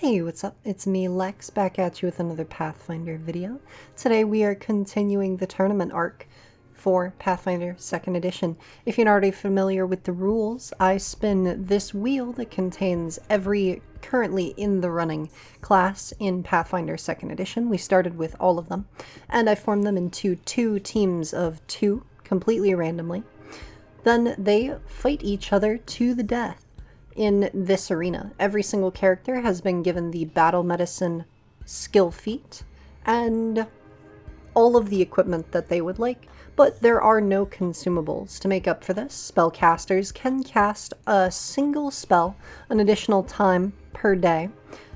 Hey, what's up? It's me, Lex, back at you with another Pathfinder video. Today we are continuing the tournament arc for Pathfinder 2nd Edition. If you're not already familiar with the rules, I spin this wheel that contains every currently in the running class in Pathfinder 2nd Edition. We started with all of them, and I formed them into 2 teams of 2, completely randomly. Then they fight each other to the death. In this arena, every single character has been given the battle medicine skill feat and all of the equipment that they would like, but there are no consumables. To make up for this, spellcasters can cast a single spell an additional time per day,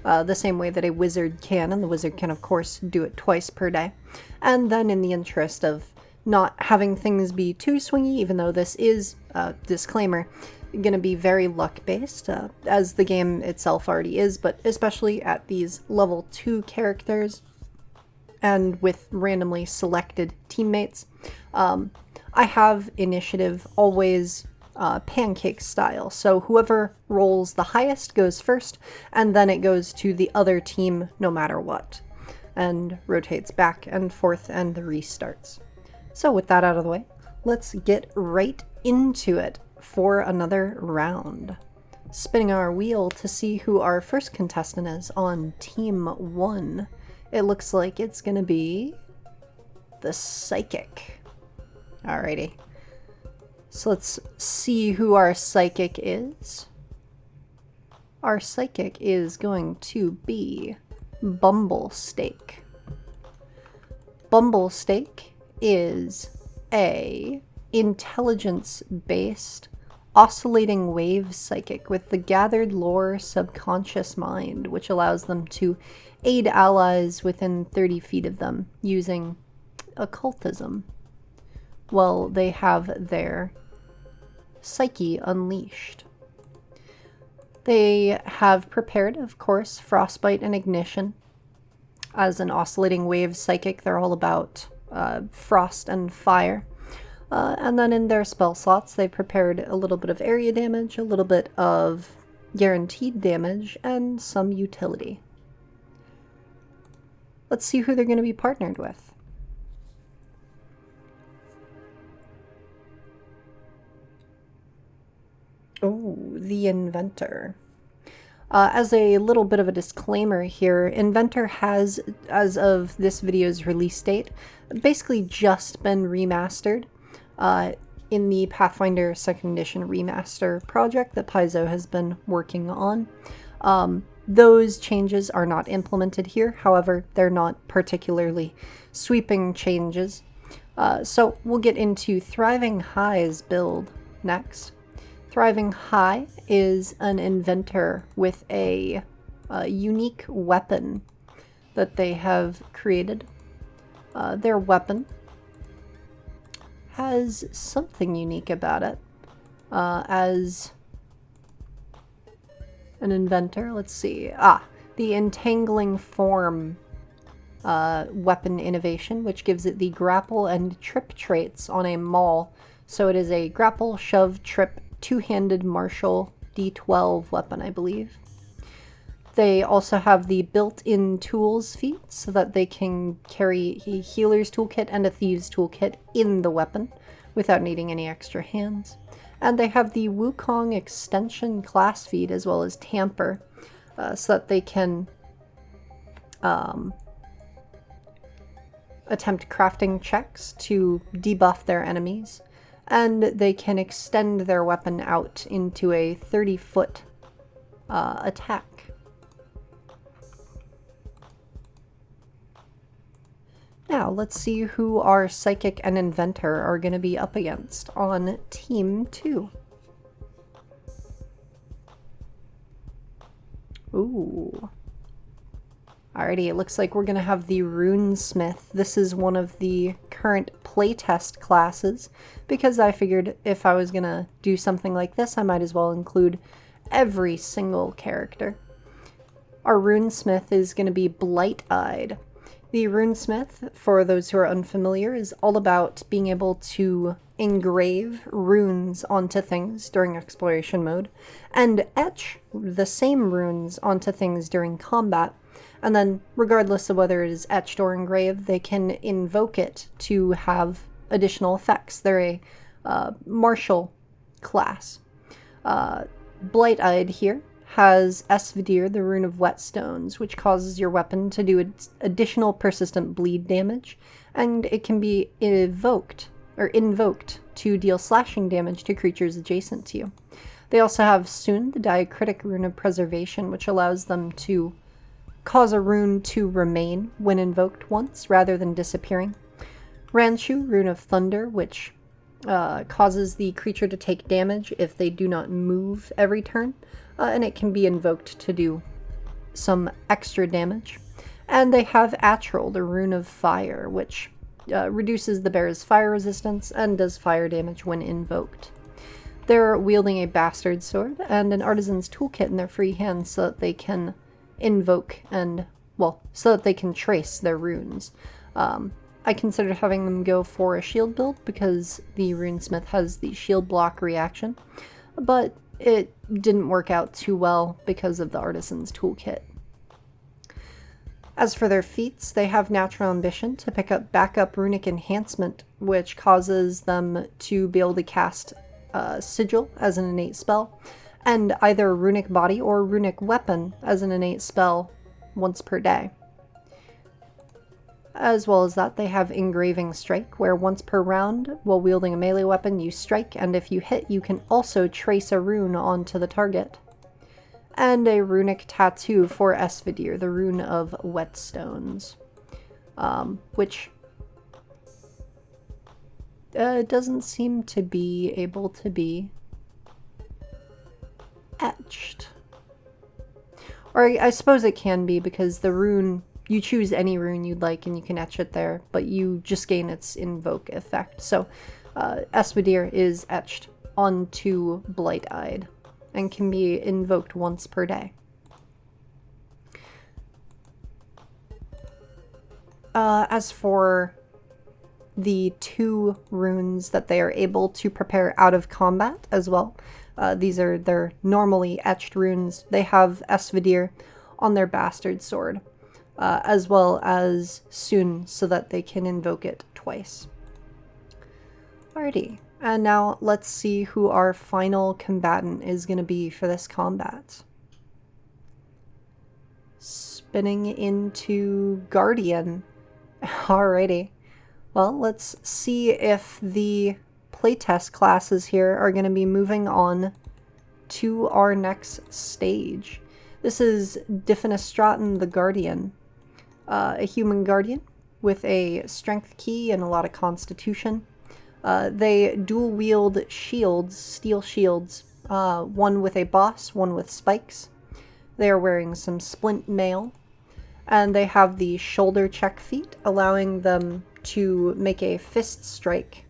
the same way that a wizard can, and the wizard can of course do it twice per day. And then in the interest of not having things be too swingy, even though this is a disclaimer, going to be very luck-based, as the game itself already is, but especially at these level 2 characters and with randomly selected teammates. I have initiative always pancake style, so whoever rolls the highest goes first, and then it goes to the other team no matter what, and rotates back and forth and restarts. So with that out of the way, let's get right into it for another round. Spinning our wheel to see who our first contestant is on Team 1. It looks like it's gonna be the Psychic. Alrighty. So let's see who our Psychic is. Our Psychic is going to be Bumblesteak. Bumblesteak is a intelligence-based oscillating wave psychic with the gathered lore subconscious mind, which allows them to aid allies within 30 feet of them using occultism while they have their psyche unleashed. They have prepared, of course, Frostbite and Ignition. As an oscillating wave psychic, they're all about frost and fire. And then in their spell slots, they prepared a little bit of area damage, a little bit of guaranteed damage, and some utility. Let's see who they're going to be partnered with. Oh, the Inventor. As a little bit of a disclaimer here, Inventor has, as of this video's release date, basically just been remastered in the Pathfinder 2nd Edition remaster project that Paizo has been working on. Those changes are not implemented here, however, they're not particularly sweeping changes. So we'll get into Thriving High's build next. Thriving High is an inventor with a unique weapon that they have created. Their weapon has something unique about it. As an inventor, let's see. The Entangling Form weapon innovation, which gives it the grapple and trip traits on a maul. So it is a grapple, shove, trip, two-handed martial D12 weapon, I believe. They also have the built-in tools feat so that they can carry a healer's toolkit and a thieves toolkit in the weapon without needing any extra hands. And they have the Wukong extension class feat as well as tamper so that they can attempt crafting checks to debuff their enemies. And they can extend their weapon out into a 30-foot attack. Now, let's see who our Psychic and Inventor are going to be up against on Team 2. Ooh. Alrighty, it looks like we're going to have the Runesmith. This is one of the current playtest classes, because I figured if I was going to do something like this, I might as well include every single character. Our Runesmith is going to be Blight-Eyed. The runesmith, for those who are unfamiliar, is all about being able to engrave runes onto things during exploration mode, and etch the same runes onto things during combat. And then, regardless of whether it is etched or engraved, they can invoke it to have additional effects. They're a martial class. Blight-Eyed here has S01, the rune of whetstones, which causes your weapon to do additional persistent bleed damage, and it can be invoked to deal slashing damage to creatures adjacent to you. They also have Sun, the diacritic rune of preservation, which allows them to cause a rune to remain when invoked once, rather than disappearing. Ranshu, rune of thunder, which causes the creature to take damage if they do not move every turn, and it can be invoked to do some extra damage. And they have Atril, the rune of fire, which reduces the bear's fire resistance and does fire damage when invoked. They're wielding a bastard sword and an artisan's toolkit in their free hand so that they can invoke and, well, so that they can trace their runes. I considered having them go for a shield build because the runesmith has the shield block reaction, but it didn't work out too well because of the artisan's toolkit. As for their feats, they have natural ambition to pick up backup runic enhancement, which causes them to be able to cast sigil as an innate spell, and either runic body or runic weapon as an innate spell once per day. As well as that, they have engraving strike, where once per round, while wielding a melee weapon, you strike, and if you hit, you can also trace a rune onto the target. And a runic tattoo for S01, the rune of whetstones, which doesn't seem to be able to be etched. Or I suppose it can be, because the rune, you choose any rune you'd like and you can etch it there, but you just gain its invoke effect. So S01 is etched onto Blight-Eyed and can be invoked once per day. As for the 2 runes that they are able to prepare out of combat as well, these are their normally etched runes. They have S01 on their bastard sword, as well as Sun, so that they can invoke it twice. Alrighty, and now let's see who our final combatant is going to be for this combat. Spinning into Guardian. Alrighty. Well, let's see if the playtest classes here are going to be moving on to our next stage. This is Defenestraten the Guardian, a human guardian with a strength key and a lot of constitution. They dual wield shields, steel shields, one with a boss, one with spikes. They are wearing some splint mail, and they have the shoulder check feat, allowing them to make a fist strike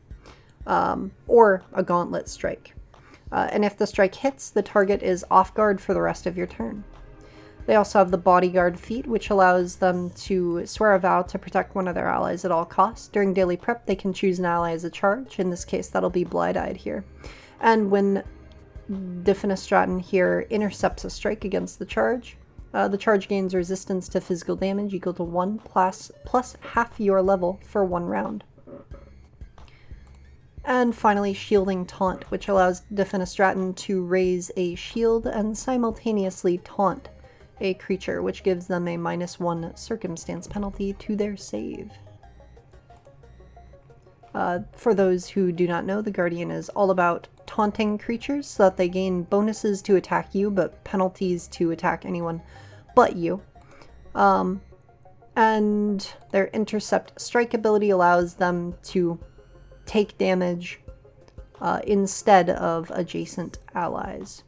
or a gauntlet strike. And if the strike hits, the target is off guard for the rest of your turn. They also have the bodyguard feat, which allows them to swear a vow to protect one of their allies at all costs. During daily prep, they can choose an ally as a charge. In this case, that'll be Blight-Eyed here. And when Defenestraten here intercepts a strike against the charge gains resistance to physical damage equal to 1 plus half your level for 1 round. And finally, Shielding Taunt, which allows Defenestraten to raise a shield and simultaneously taunt a creature, which gives them a -1 circumstance penalty to their save. For those who do not know, the Guardian is all about taunting creatures so that they gain bonuses to attack you, but penalties to attack anyone but you. And their Intercept Strike ability allows them to take damage instead of adjacent allies.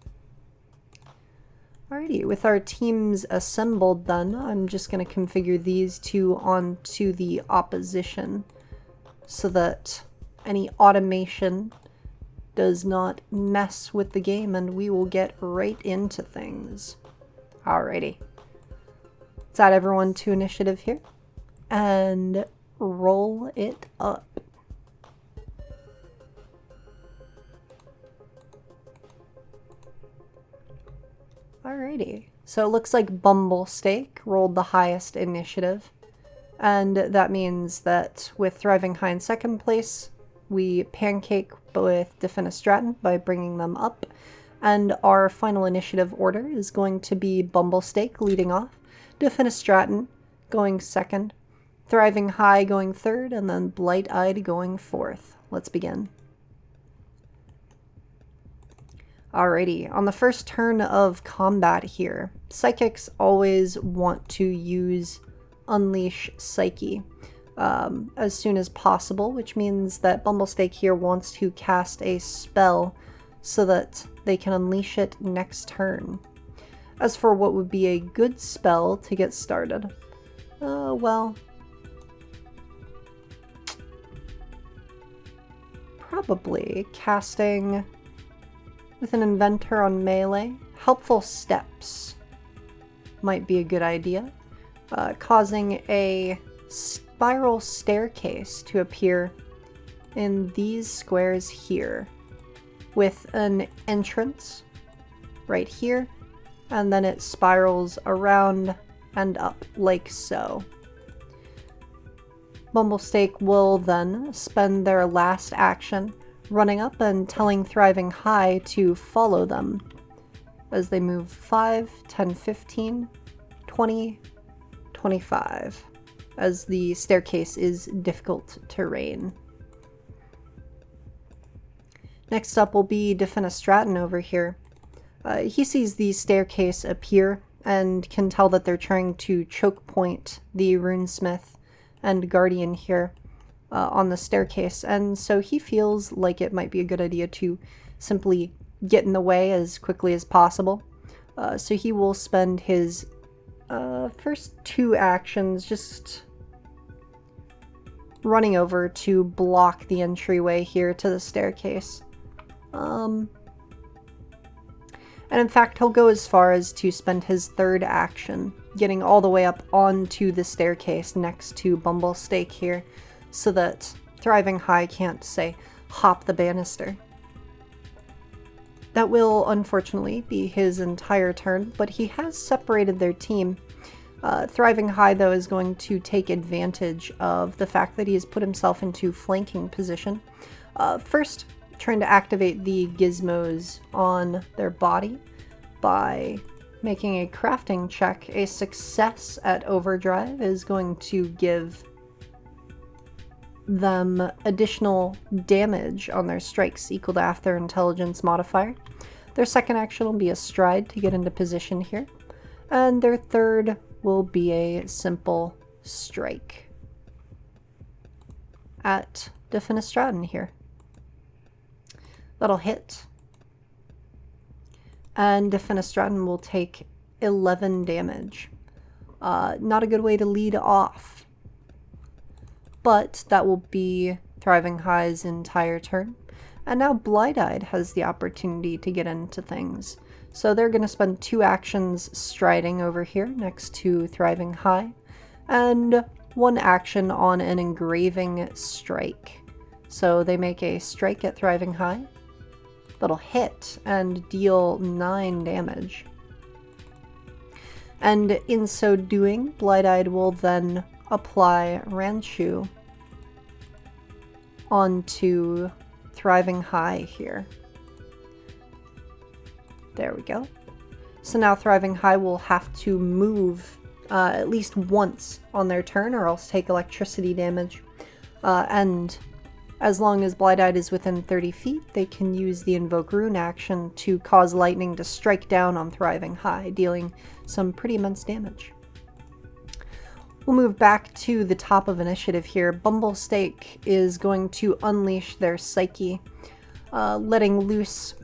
Alrighty, with our teams assembled then, I'm just going to configure these 2 onto the opposition so that any automation does not mess with the game, and we will get right into things. Alrighty. Let's add everyone to initiative here. and roll it up. Alrighty, so it looks like Bumblesteak rolled the highest initiative, and that means that with Thriving High in second place, we pancake with Defenestratin by bringing them up, and our final initiative order is going to be Bumblesteak leading off, Defenestratin going second, Thriving High going third, and then Blight-Eyed going fourth. Let's begin. Alrighty, on the first turn of combat here, Psychics always want to use Unleash Psyche as soon as possible, which means that Bumblesteak here wants to cast a spell so that they can unleash it next turn. As for what would be a good spell to get started, well, probably casting with an Inventor on melee. Helpful Steps might be a good idea. Causing a spiral staircase to appear in these squares here, with an entrance right here, and then it spirals around and up like so. Bumblesteak will then spend their last action running up and telling Thriving High to follow them as they move 5, 10, 15, 20, 25, as the staircase is difficult terrain. Next up will be Defenestratin over here. He sees the staircase appear and can tell that they're trying to choke point the Runesmith and Guardian here on the staircase, and so he feels like it might be a good idea to simply get in the way as quickly as possible. So he will spend his first 2 actions just running over to block the entryway here to the staircase. And in fact, he'll go as far as to spend his 3rd action getting all the way up onto the staircase next to Bumblesteak here, so that Thriving High can't, say, hop the banister. That will unfortunately be his entire turn, but he has separated their team. Thriving High, though, is going to take advantage of the fact that he has put himself into flanking position. First, trying to activate the gizmos on their body by making a crafting check. A success at overdrive is going to give them additional damage on their strikes equal to half their intelligence modifier. Their second action will be a stride to get into position here, and their third will be a simple strike at Defenestratin here. That'll hit, and Defenestratin will take 11 damage. Not a good way to lead off, but that will be Thriving High's entire turn. And now Blight-Eyed has the opportunity to get into things. So they're going to spend 2 actions striding over here next to Thriving High, and 1 action on an engraving strike. So they make a strike at Thriving High. That'll hit and deal 9 damage. And in so doing, Blight-Eyed will then apply Ranchu onto Thriving High here. There we go. So now Thriving High will have to move at least once on their turn, or else take electricity damage. And as long as Blight-Eyed is within 30 feet, they can use the Invoke Rune action to cause lightning to strike down on Thriving High, dealing some pretty immense damage. We'll move back to the top of initiative here. Bumblesteak is going to unleash their Psyche, letting loose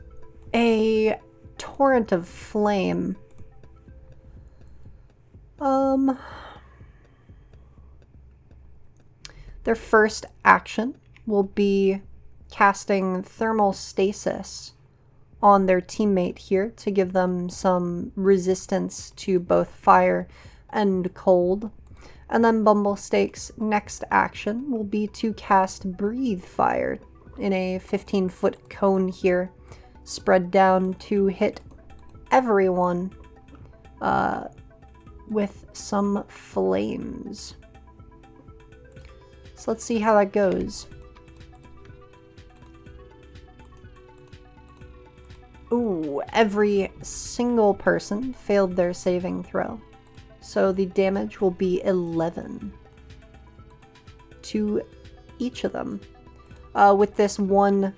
a torrent of flame. Their first action will be casting Thermal Stasis on their teammate here to give them some resistance to both fire and cold. And then Bumblesteak's next action will be to cast Breathe Fire in a 15-foot cone here, spread down to hit everyone with some flames. So let's see how that goes. Ooh, every single person failed their saving throw. So the damage will be 11 to each of them. With this one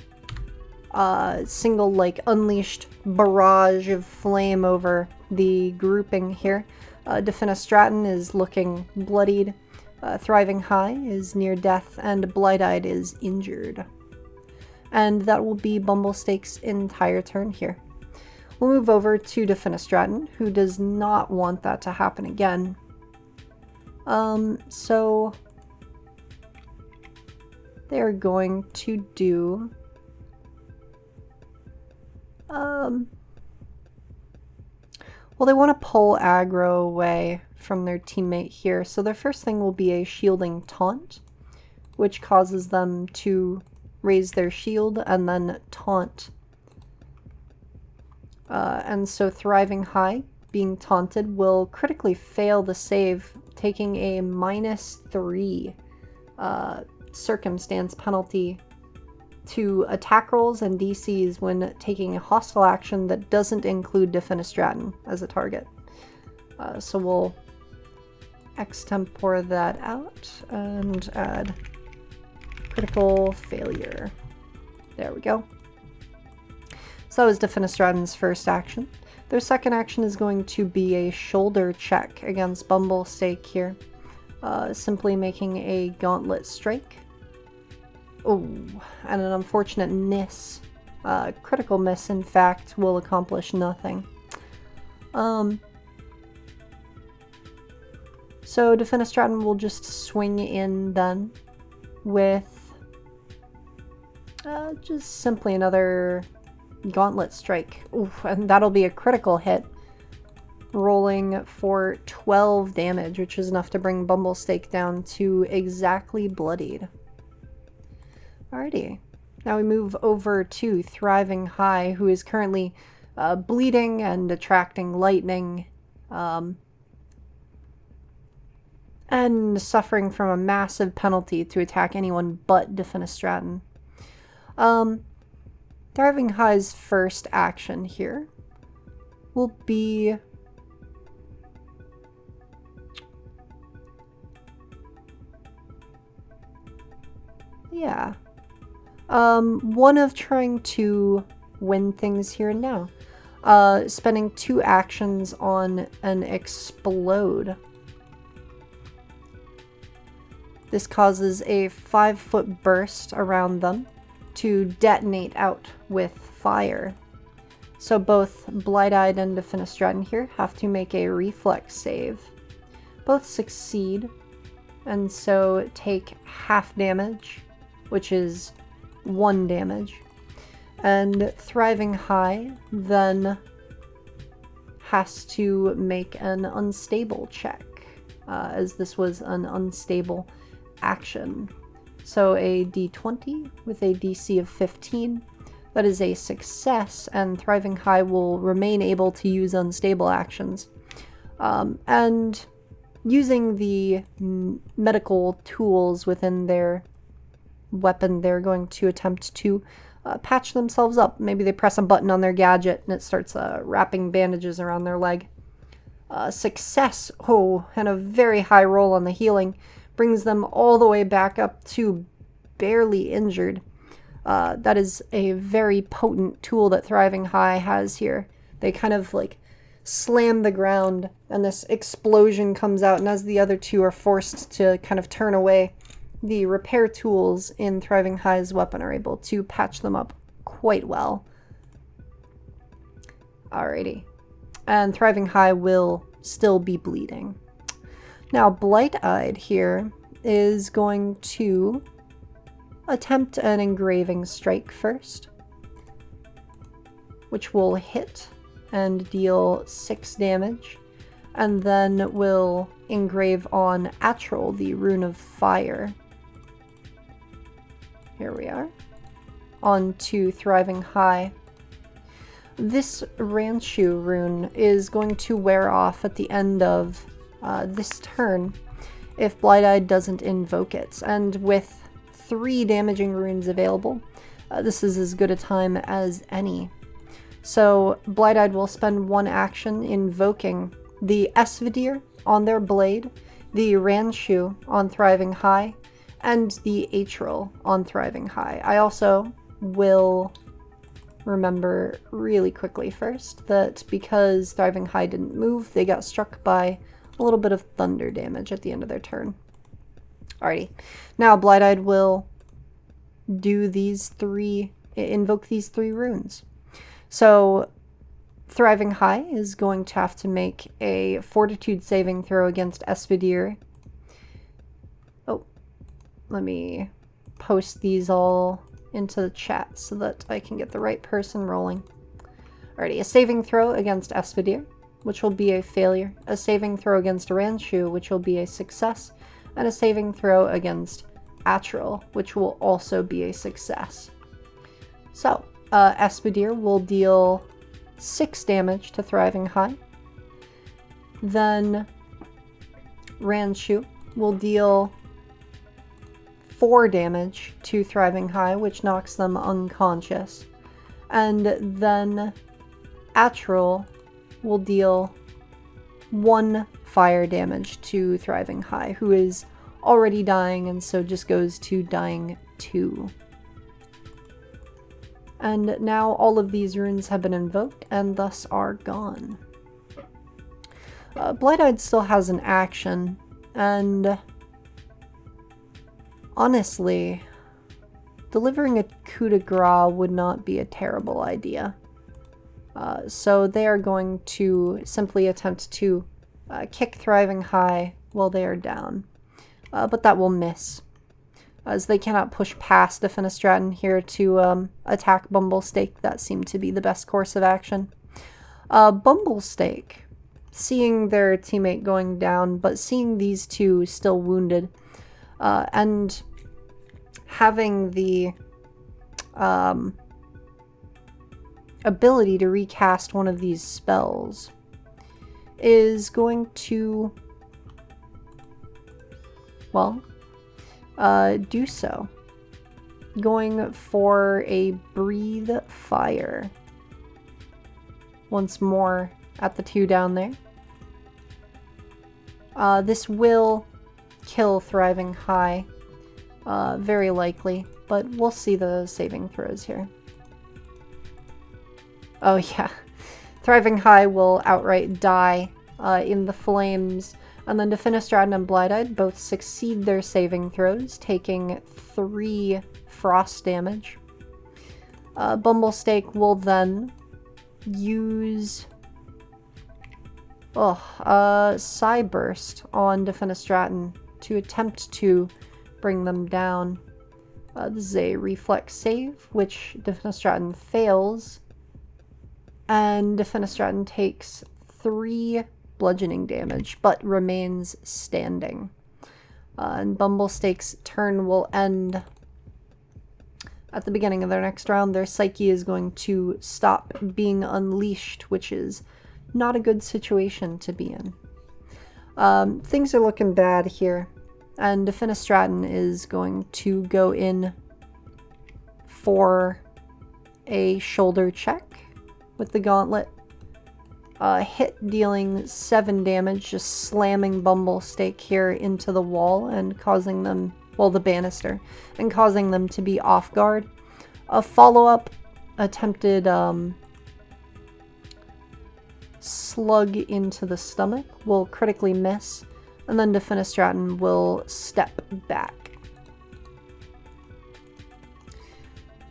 single, like, unleashed barrage of flame over the grouping here. Defenestraten is looking bloodied. Thriving High is near death, and Blight-Eyed is injured. And that will be Bumblesteak's entire turn here. We'll move over to Defenestraten, who does not want that to happen again. So they're going to do well, they want to pull aggro away from their teammate here, so their first thing will be a shielding taunt, which causes them to raise their shield and then taunt. And so Thriving High, being taunted, will critically fail the save, taking a -3 circumstance penalty to attack rolls and DCs when taking a hostile action that doesn't include Defenestraten as a target. So we'll extempore that out and add critical failure. There we go. So that was Defenestraten's first action. Their second action is going to be a shoulder check against Bumblesteak here. Simply making a gauntlet strike. Oh, and an unfortunate miss. Critical miss, in fact, will accomplish nothing. So Defenestraten will just swing in then with just simply another gauntlet strike. Oof, and that'll be a critical hit, rolling for 12 damage, which is enough to bring Bumblesteak down to exactly bloodied. Alrighty, now we move over to Thriving High, who is currently bleeding and attracting lightning, and suffering from a massive penalty to attack anyone but Defenestraten. Thriving High's first action here will be one of trying to win things here and now. Spending 2 actions on an explode. This causes a 5-foot burst around them to detonate out with fire. So both Blight-Eyed and Defenestraten here have to make a reflex save. Both succeed, and so take half damage, which is 1 damage. And Thriving High then has to make an unstable check, as this was an unstable action. So a d20 with a DC of 15. That is a success, and Thriving High will remain able to use unstable actions. And using the medical tools within their weapon, they're going to attempt to patch themselves up. Maybe they press a button on their gadget and it starts wrapping bandages around their leg. Success! Oh, and a very high roll on the healing brings them all the way back up to barely injured. That is a very potent tool that Thriving High has here. They kind of like slam the ground and this explosion comes out, and as the other two are forced to kind of turn away, the repair tools in Thriving High's weapon are able to patch them up quite well. Alrighty. And Thriving High will still be bleeding. Now, Blight-Eyed here is going to attempt an engraving strike first, which will hit and deal 6 damage. and then we'll engrave on Atrol the rune of fire. Here we are. Onto Thriving High. This Ranchu rune is going to wear off at the end of this turn if Blight-Eyed doesn't invoke it, and with 3 damaging runes available, this is as good a time as any. So Blight-Eyed will spend 1 action invoking the Esvidir on their blade, the Ranchu on Thriving High, and the Atrol on Thriving High. I also will remember really quickly first that because Thriving High didn't move, they got struck by a little bit of thunder damage at the end of their turn. Alrighty, now Blight-Eyed will do invoke these 3 runes. So Thriving High is going to have to make a Fortitude saving throw against Esvidir. Oh, let me post these all into the chat so that I can get the right person rolling. Alrighty, a saving throw against Esvidir, which will be a failure, a saving throw against Ranchu, which will be a success, and a saving throw against Atrol, which will also be a success. So, Esvidir will deal 6 damage to Thriving High. Then Ranchu will deal 4 damage to Thriving High, which knocks them unconscious. And then Atrol will deal 1 fire damage to Thriving High, who is already dying and so just goes to dying 2. And now all of these runes have been invoked and thus are gone. Blight-Eyed still has an action, and honestly, delivering a coup de grace would not be a terrible idea. So they are going to simply attempt to kick Thriving High while they are down. But that will miss, as they cannot push past Defenestraten here to attack Bumblestake. That seemed to be the best course of action. Bumblestake, seeing their teammate going down, but seeing these 2 still wounded, and having the ability to recast one of these spells, is going to, well, do so. Going for a Breathe Fire. Once more at the 2 down there. This will kill Thriving High, very likely, but we'll see the saving throws here. Oh yeah, Thriving High will outright die in the flames, and then Defenestraten and Blight-Eyed both succeed their saving throws, taking 3 frost damage. Bumblestake will then use Psyburst on Defenestraten to attempt to bring them down. This is a reflex save, which Defenestraten fails, and Defenestraten takes 3 bludgeoning damage, but remains standing. And Bumblestake's turn will end at the beginning of their next round. Their psyche is going to stop being unleashed, which is not a good situation to be in. Things are looking bad here, and Defenestraten is going to go in for a shoulder check with the gauntlet. Hit dealing 7 damage, just slamming Bumblestake here into the wall and causing them, well, the banister, and causing them to be off guard. A follow-up attempted slug into the stomach will critically miss, and then Defenestraten will step back.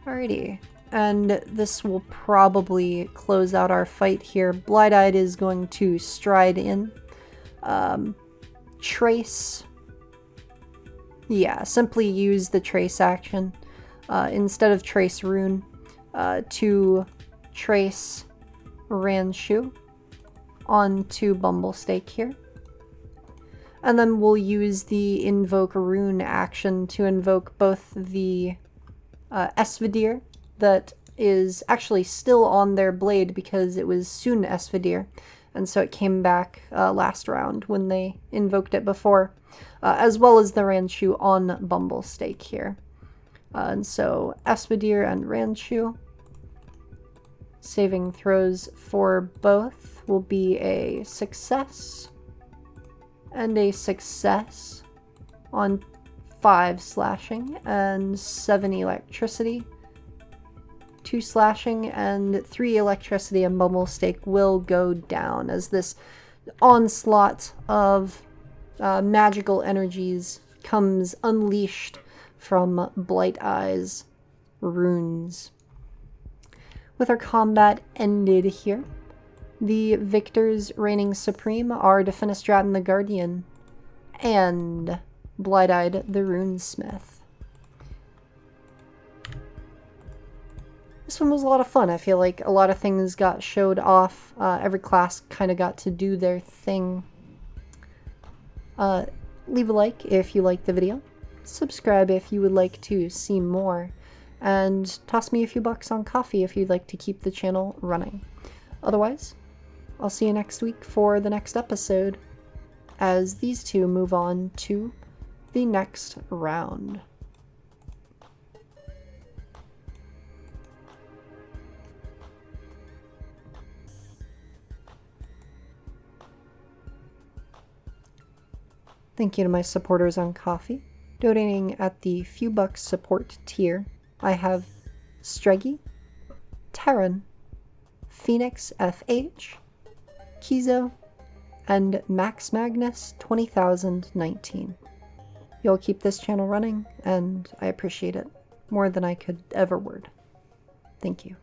Alrighty. And this will probably close out our fight here. Blight-Eyed is going to stride in. Trace. Yeah, simply use the trace action instead of trace rune to trace Ranchu onto Bumblestake here. And then we'll use the invoke rune action to invoke both the Esvidir that is actually still on their blade because it was soon Esvidir, and so it came back last round when they invoked it before, as well as the Ranchu on Bumblestake here. And so Esvidir and Ranchu, saving throws for both will be a success and a success on 5 slashing and 7 electricity. 2 slashing and 3 electricity, and Bumblestake will go down as this onslaught of magical energies comes unleashed from Blight Eye's runes. With our combat ended here, the victors reigning supreme are Defenestrat the Guardian and Blight-Eyed the Runesmith. This one was a lot of fun. I feel like a lot of things got showed off. Every class kind of got to do their thing. Leave a like if you liked the video. Subscribe if you would like to see more. And toss me a few bucks on coffee if you'd like to keep the channel running. Otherwise, I'll see you next week for the next episode as these two move on to the next round. Thank you to my supporters on Ko-fi. Donating at the few bucks support tier, I have Streggy, Terran, Phoenix FH, Kizo, and Max Magnus 20,019. You'll keep this channel running, and I appreciate it more than I could ever word. Thank you.